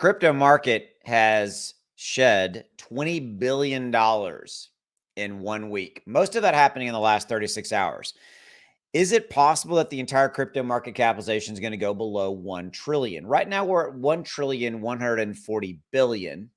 crypto market has shed $20 billion in 1 week. Most of that happening in the last 36 hours. Is it possible that the entire crypto market capitalization is going to go below 1 trillion? Right now, we're at 1,140 billion.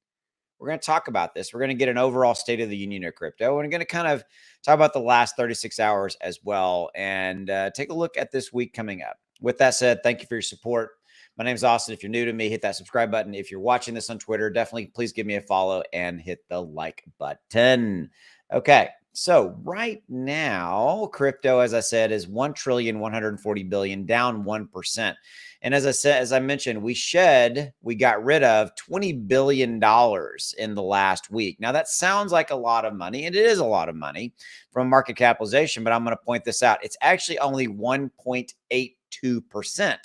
We're going to talk about this. We're going to get an overall state of the union of crypto. And we're going to kind of talk about the last 36 hours as well and take a look at this week coming up. With that said, thank you for your support. My name is Austin. If you're new to me, hit that subscribe button. If you're watching this on Twitter, definitely please give me a follow and hit the like button. Okay. So right now, crypto, as I said, is 1,140 billion, down 1%. And as I mentioned, we got rid of $20 billion in the last week. Now that sounds like a lot of money, and it is a lot of money from market capitalization, but I'm going to point this out. It's actually only 1.82%.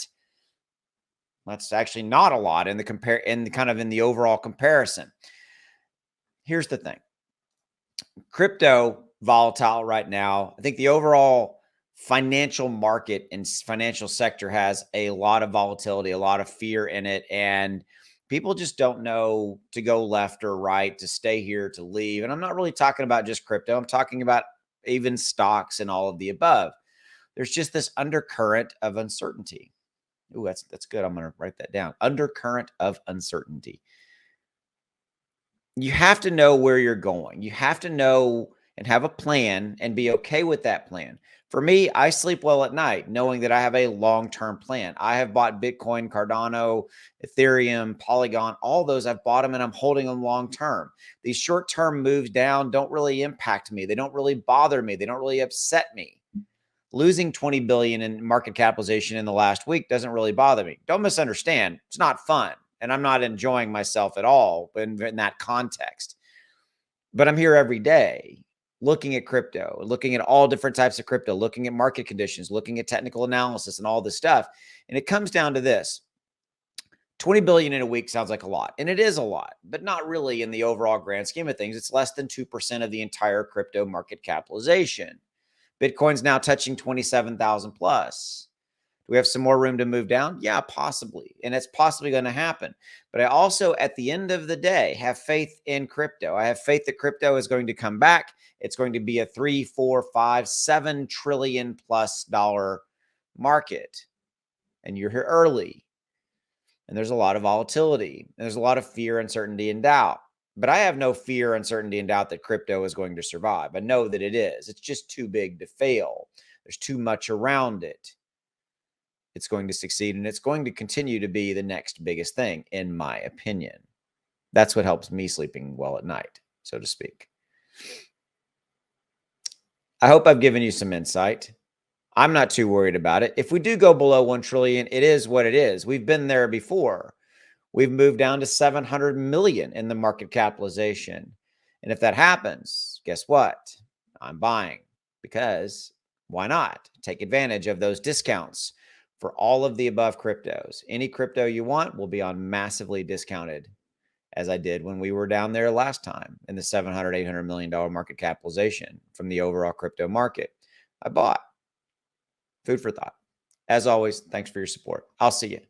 That's actually not a lot in the overall comparison. Here's the thing. Crypto volatile right now. I think the overall financial market and financial sector has a lot of volatility, a lot of fear in it, and people just don't know to go left or right, to stay here, to leave. And I'm not really talking about just crypto. I'm talking about even stocks and all of the above. There's just this undercurrent of uncertainty. Ooh, that's good. I'm going to write that down. Undercurrent of uncertainty. You have to know where you're going. You have to know and have a plan and be okay with that plan. For me, I sleep well at night knowing that I have a long-term plan. I have bought Bitcoin, Cardano, Ethereum, Polygon, all those. I've bought them and I'm holding them long-term. These short-term moves down don't really impact me. They don't really bother me. They don't really upset me. Losing 20 billion in market capitalization in the last week doesn't really bother me. Don't misunderstand. It's not fun. And I'm not enjoying myself at all in that context. But I'm here every day looking at crypto, looking at all different types of crypto, looking at market conditions, looking at technical analysis and all this stuff. And it comes down to this. 20 billion in a week sounds like a lot. And it is a lot, but not really in the overall grand scheme of things. It's less than 2% of the entire crypto market capitalization. Bitcoin's now touching 27,000 plus. Do we have some more room to move down? Yeah, possibly. And it's possibly going to happen. But I also, at the end of the day, have faith in crypto. I have faith that crypto is going to come back. It's going to be a 3, 4, 5, 7 trillion plus dollar market. And you're here early. And there's a lot of volatility. And there's a lot of fear, uncertainty, and doubt. But I have no fear, uncertainty, and doubt that crypto is going to survive. I know that it is. It's just too big to fail. There's too much around it. It's going to succeed, and it's going to continue to be the next biggest thing, in my opinion. That's what helps me sleeping well at night, so to speak. I hope I've given you some insight. I'm not too worried about it. If we do go below 1 trillion, it is what it is. We've been there before. We've moved down to 700 million in the market capitalization. And if that happens, guess what? I'm buying, because why not? Take advantage of those discounts for all of the above cryptos. Any crypto you want will be on massively discounted, as I did when we were down there last time in the 700, $800 million market capitalization from the overall crypto market. I bought. Food for thought. As always, thanks for your support. I'll see you